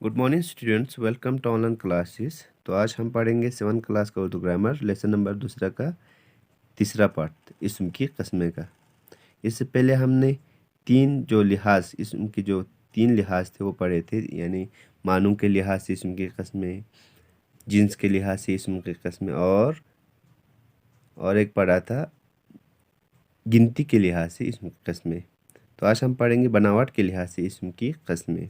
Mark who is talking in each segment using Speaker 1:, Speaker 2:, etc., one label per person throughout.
Speaker 1: Good morning students, welcome to online classes. तो आज हम पढ़ेंगे 7 क्लास का उर्दू ग्रामर लेसन नंबर दूसरा का तीसरा पार्ट इस्म की कस्में का। इससे पहले हमने इस्म की जो तीन लिहाज थे वो पढ़े थे, यानी मानू के लिहाज से इस्म की कस्में, जिन्स के लिहाज से इस्म की कस्में और एक पढ़ा था गिनती के लिहाज से इस्म की कस्में। तो आज हम पढ़ेंगे बनावट के लिहाज से इस्म की कस्में।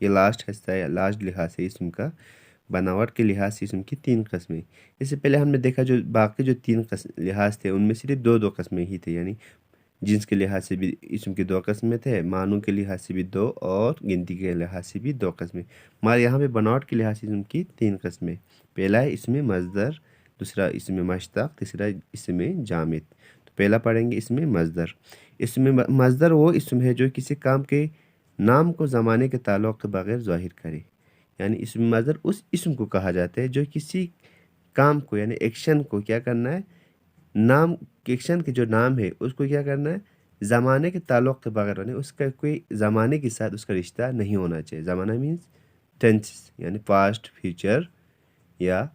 Speaker 1: ये लास्ट हिस्सा है, लास्ट लिहाज से इस्म का। बनावट के लिहाज से इस्म की तीन कस्में। इससे पहले हमने देखा जो बाकी जो तीन लिहाज थे उनमें सिर्फ दो कस्में ही थे, यानी जिन्स के लिहाज से भी इस्म की दो कस्में थे, मानू के लिहाज से भी दो और गिनती के लिहाज से भी दो कस्में। हमारे यहाँ पे बनावट के लिहाज से इस्म की तीन कस्में। पहला है इसमें मज़दर, दूसरा इसमें मश्तक, तीसरा इसमें जामिद। तो पहला पढ़ेंगे इसमें मज़दर। इसमें मज़दर वो इसम है जो किसी काम के नाम को ज़माने के ताल्लुक़ के बगैर ज़ाहिर करे, यानी इसम मज़दर उस इसम को कहा जाता है जो किसी काम को यानी एक्शन को क्या करना है, नाम एक्शन के जो नाम है उसको क्या करना है, ज़माने के ताल्लुक़ के बगैर, यानी उसका कोई ज़माने के साथ उसका रिश्ता नहीं होना चाहिए। ज़माना मीन्स टेंस, यानी पास्ट, फ्यूचर या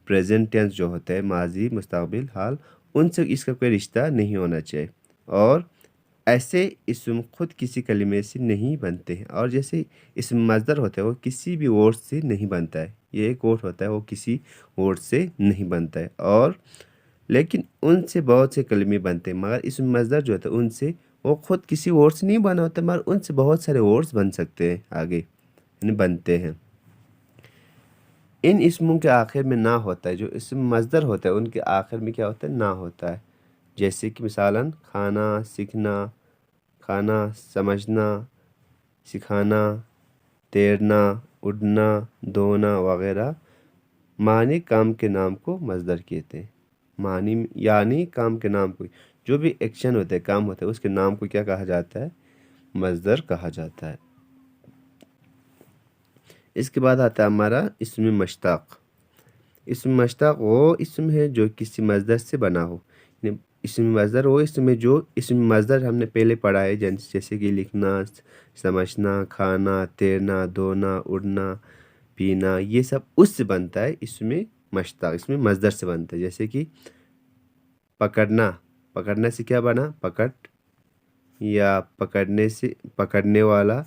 Speaker 1: प्रेजेंट टेंस जो होता है, माजी, मुस्तक़बिल, हाल, उनसे इसका कोई रिश्ता नहीं होना चाहिए। और ऐसे इसम खुद किसी कलिमे से नहीं बनते हैं, और जैसे इसम मज़दर होता है वो किसी भी वर्ड से नहीं बनता है। ये एक वर्ड होता है वो किसी वर्ड से नहीं बनता है, और लेकिन उनसे बहुत से कलिमे बनते हैं। मगर इसम मज़दर जो होता है उनसे वो खुद किसी वर्ड से नहीं बना होता, मगर उनसे बहुत सारे वर्ड्स बन सकते हैं आगे, यानी बनते हैं। इन इसमों के आखिर में ना होता है, जो इसम मज़दर होता है उनके आखिर में क्या होता है, ना होता है। जैसे कि मिसालन खाना, सीखना, खाना, समझना, सिखाना, तैरना, उड़ना, धोना वगैरह मानी काम के नाम को मज़दर कहते हैं। मानी यानी काम के नाम को, जो भी एक्शन होता है, काम होता है, उसके नाम को क्या कहा जाता है, मज़दर कहा जाता है। इसके बाद आता है हमारा इसमें मश्ताक। इसम मश्ताक वो इसम है जो किसी मज़दर से बना हो। इसम मज़दर वो इसम है जो इसम मज़दर हमने पहले पढ़ा है, जैसे कि लिखना, समझना, खाना, तैरना, धोना, उड़ना, पीना, ये सब उससे बनता है। इसमें मश्ताक इसमें मज़दर से बनता है। जैसे कि पकड़ना, पकड़ने से क्या बना, पकड़, या पकड़ने से पकड़ने वाला,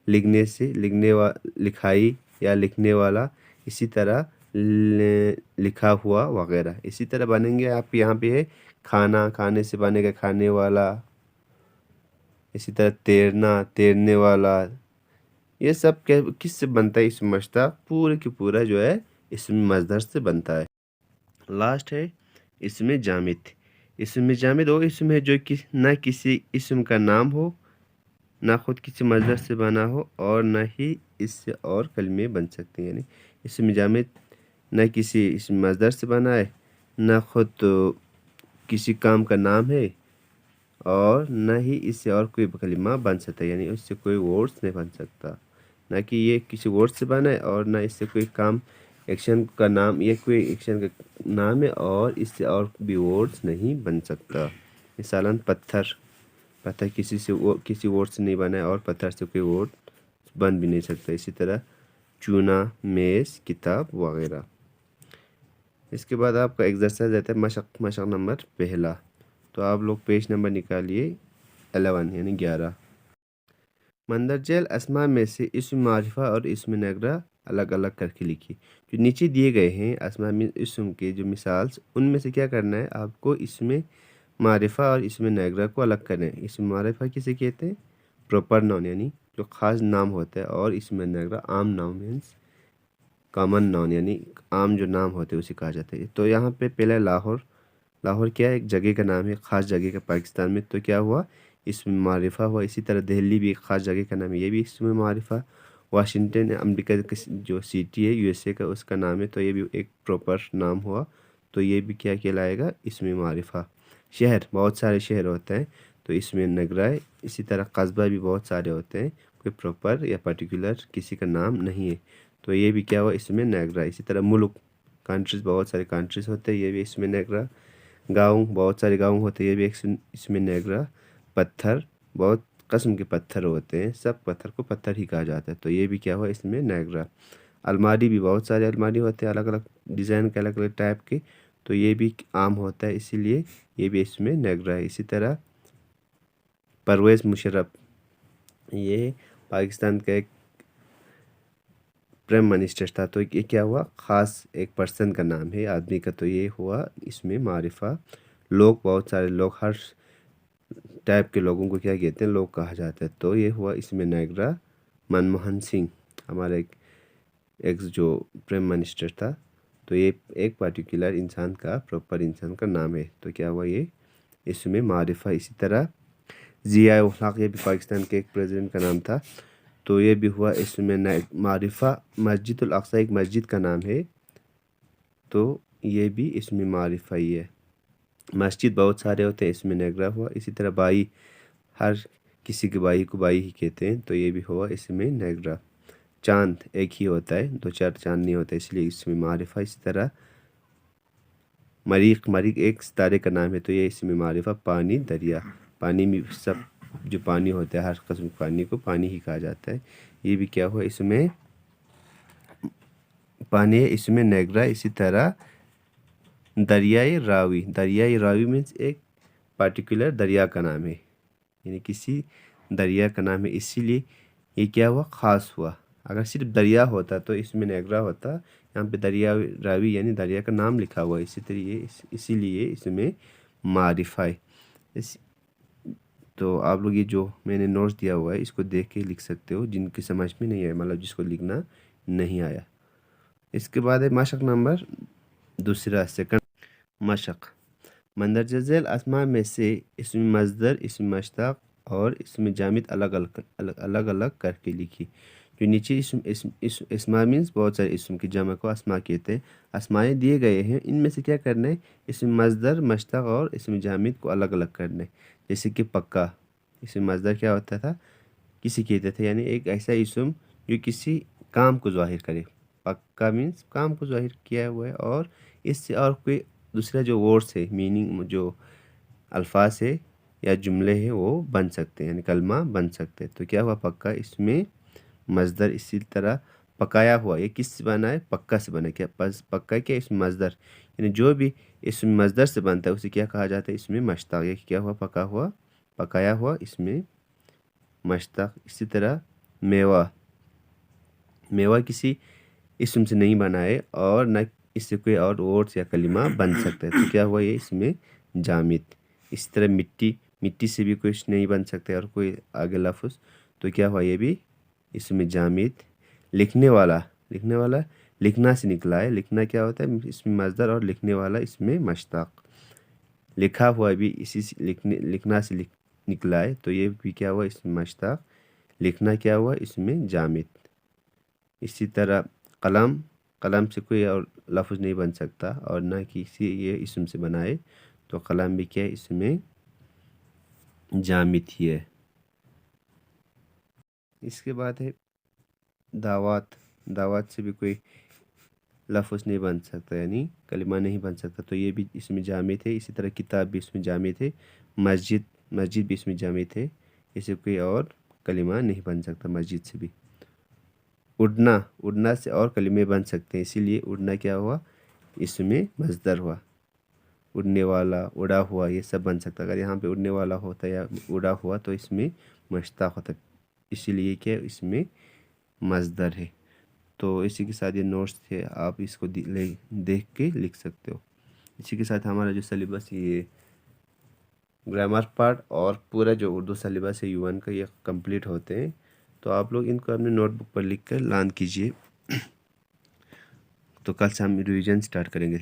Speaker 1: लिखने से लिखाई या लिखने वाला, इसी तरह लिखा हुआ वगैरह। इसी तरह बनेंगे। आप यहाँ पे है खाना, खाने से बनेगा खाने वाला। इसी तरह तैरना, तैरने वाला। ये सब किस से बनता है, इसमें मश्ताक पूरे की पूरा जो है इसमें मज़दर से बनता है। लास्ट है इसमें जामिद। इसमें जामिद वो इसमें है जो कि ना किसी इसम का नाम हो, ना खुद किसी मज़दर से बना हो, और ना ही इससे और कलमे बन सकते हैं। यानी इसमें जामिद न किसी इसम मज़दर से बना है, ना खुद तो किसी काम का नाम है, और न ही इससे और कोई कलिमा बन सकता है, यानी उससे कोई वर्ड्स नहीं बन सकता। ना कि ये किसी वर्ड से बना है, और ना इससे कोई काम एक्शन का नाम, ये कोई एक्शन का नाम है, और इससे और भी वर्ड्स नहीं बन सकता। मिसालन पत्थर, पत्थर किसी वर्ड से नहीं बना है, और पत्थर से कोई वर्ड बन भी नहीं सकता। इसी तरह चूना, मेज़, किताब वगैरह। इसके बाद आपका एक्सरसाइज रहता है मशक नंबर पहला। तो आप लोग पेज नंबर निकालिए 11 यानी 11। मंदरजेल अस्मा में से इस्म मारिफा और इस्म नगरा अलग अलग करके लिखिए। जो नीचे दिए गए हैं अस्मा में इस्म के जो मिसाल्स, उनमें से क्या करना है आपको, इसमें मारिफा और इसमें नगरा को अलग करना है। इसमें मारिफा किसे कहते हैं, प्रॉपर नाउन यानी जो ख़ास नाम होता है, और इसमें नगरा आम नाउन मीन्स कॉमन नाउन यानी आम जो नाम होते हैं उसे कहा जाता है। तो यहाँ पे पहले लाहौर, लाहौर क्या है, एक जगह का नाम है, ख़ास जगह का पाकिस्तान में। तो क्या हुआ, इसमें मारिफा हुआ। इसी तरह दिल्ली भी एक ख़ास जगह का नाम है, ये भी इसमें मारिफा। वाशिंगटन अमेरिका की जो सिटी है यूएसए का, उसका नाम है, तो ये भी एक प्रॉपर नाम हुआ। तो ये भी क्या कहलाएगा, इसमें मारिफा। शहर, बहुत सारे शहर होते हैं, तो इसमें नगरा है। इसी तरह कस्बा भी बहुत सारे होते हैं, कोई प्रॉपर या पर्टिकुलर किसी का नाम नहीं है, तो ये भी क्या हुआ, इसमें नगरा। इसी तरह मुल्क, कंट्रीज़, बहुत सारे कंट्रीज़ होते हैं, ये भी इसमें नगरा। गाँव, बहुत सारे गाँव होते हैं, ये भी इसमें नगरा। पत्थर, बहुत قسم کے پتھر ہوتے ہیں، سب پتھر کو پتھر ہی کہا جاتا ہے، تو یہ بھی کیا ہوا اس میں نیگرا۔ الماری بھی بہت سارے الماری ہوتے ہیں الگ الگ ڈیزائن کے، الگ الگ ٹائپ کے، تو یہ بھی عام ہوتا ہے، اسی لیے یہ بھی اس میں نیگرا ہے۔ اسی طرح پرویز مشرف، یہ پاکستان کا ایک پرائم منسٹر تھا، تو یہ کیا ہوا خاص ایک پرسن کا نام ہے آدمی کا، تو یہ ہوا اس میں معرفہ۔ لوگ بہت سارے لوگ، ہر ٹائپ کے لوگوں کو کیا کہتے ہیں لوگ کہا جاتا ہے، تو یہ ہوا اس میں نیگرا۔ منموہن سنگھ ہمارا ایک جو پرائم منسٹر تھا، تو یہ ایک پارٹیکولر انسان کا پراپر انسان کا نام ہے، تو کیا ہوا یہ اس میں معرفہ۔ اسی طرح ضیاء الحق، یہ بھی پاکستان کے ایک پریزیڈنٹ کا نام تھا، تو یہ بھی ہوا اس میں معرفہ۔ مسجد الاقصی ایک مسجد کا نام ہے، تو یہ بھی اس میں معرفہ ہی ہے۔ مسجد بہت سارے ہوتے ہیں، اس میں نیگرا ہوا۔ اسی طرح بھائی، ہر کسی کے بھائی کو بھائی ہی کہتے ہیں، تو یہ بھی ہوا اس میں نیگرا۔ چاند ایک ہی ہوتا ہے، دو چار چاند نہیں ہوتا، اس لیے اس میں معرفہ۔ اسی طرح مریخ ایک ستارے کا نام ہے، تو یہ اس میں معرفہ۔ پانی، دریا، پانی میں سب جو پانی ہوتا ہے، ہر قسم کے پانی کو پانی ہی کہا جاتا ہے، یہ بھی کیا ہوا اس میں پانی ہے، اس میں نیگرا۔ اسی طرح دریائے راوی مینس ایک پارٹیکولر دریا کا نام ہے، یعنی کسی دریا کا نام ہے، اسی لیے یہ کیا ہوا خاص ہوا۔ اگر صرف دریا ہوتا تو اس میں نیگرا ہوتا، یہاں پہ دریا راوی یعنی دریا کا نام لکھا ہوا ہے، اسی لیے اس میں معرفہ ہے۔ تو آپ لوگ یہ جو میں نے نوٹس دیا ہوا ہے اس کو دیکھ کے لکھ سکتے ہو، جن کی سمجھ میں نہیں آیا، مطلب جس کو لکھنا نہیں آیا۔ اس کے بعد ہے مشق نمبر دوسرا، سیکنڈ مشق۔ مندرجہ ذیل اسماء میں سے اسم مصدر، اسم مشتق اور اسم جامد الگ الگ کر کے لکھی۔ جو نیچے اسماء مینس بہت سارے اسم کی جمع کو اسماء کہتے ہیں، اسماء دیے گئے ہیں، ان میں سے کیا کرنا ہے اسم مصدر، مشتق اور اسم جامد کو الگ الگ کرنا ہے۔ جیسے کہ پکا، اسم مصدر کیا ہوتا تھا کسی کہتے تھے، یعنی ایک ایسا اسم جو کسی کام کو ظاہر کرے، پکا مینس کام کو ظاہر کیا ہوا ہے، اور اس سے اور کوئی دوسرا جو ورڈس ہے، میننگ جو الفاظ ہے یا جملے ہیں وہ بن سکتے ہیں، یعنی کلمہ بن سکتے ہیں، تو کیا ہوا پکا اس میں مصدر۔ اسی طرح پکایا ہوا، یہ کس سے بنا ہے پکا سے بنا، کیا پکا کیا اسم مصدر، یعنی جو بھی اسم مصدر سے بنتا ہے اسے کیا کہا جاتا ہے اس میں مشتق، یہ کیا ہوا پکایا ہوا اس میں مشتق۔ اسی طرح میوہ کسی اسم سے نہیں بنا ہے اور نہ اس سے کوئی اور ورڈس یا کلمہ بن سکتا ہے، تو کیا ہوا یہ اس میں جامد۔ اسی طرح مٹی سے بھی کچھ نہیں بن سکتا اور کوئی آگے لفظ، تو کیا ہوا یہ بھی اس میں جامد۔ لکھنے والا لکھنا سے نکلا ہے، لکھنا کیا ہوتا ہے اس میں مصدر اور لکھنے والا اس میں مشتق۔ لکھا ہوا بھی اسی سے لکھنا سے نکلا ہے، تو یہ بھی کیا ہوا اس میں مشتق۔ لکھنا کیا ہوا اس میں جامد۔ اسی طرح قلم سے کوئی اور لفظ نہیں بن سکتا اور نہ کسی یہ اسم سے بنائے، تو قلم بھی کیا اس میں جامد ہی ہے۔ اس کے بعد ہے دعوات سے بھی کوئی لفظ نہیں بن سکتا، یعنی کلمہ نہیں بن سکتا، تو یہ بھی اس میں جامد ہے۔ اسی طرح کتاب بھی اس میں جامد ہے، مسجد بھی اس میں جامد ہے، اسے کوئی اور کلمہ نہیں بن سکتا مسجد سے بھی۔ اڑنا سے اور کلمے بن سکتے ہیں، اسی لیے اڑنا کیا ہوا اس میں مصدر ہوا۔ اڑنے والا، اڑا ہوا، یہ سب بن سکتا، اگر یہاں پہ اڑنے والا ہوتا یا اڑا ہوا تو اس میں مشتق ہوتا، اسی لیے کہ اس میں مصدر ہے۔ تو اسی کے ساتھ یہ نوٹس تھے، آپ اس کو دیکھ کے لکھ سکتے ہو۔ اسی کے ساتھ ہمارا جو سلیبس یہ گرامر پارٹ اور پورا جو اردو سلیبس ہے U1 کا یہ کمپلیٹ ہوتے ہیں، تو آپ لوگ ان کو اپنے نوٹ بک پر لکھ کر لرن کیجیے، تو کل سے ہم ریویژن سٹارٹ کریں گے۔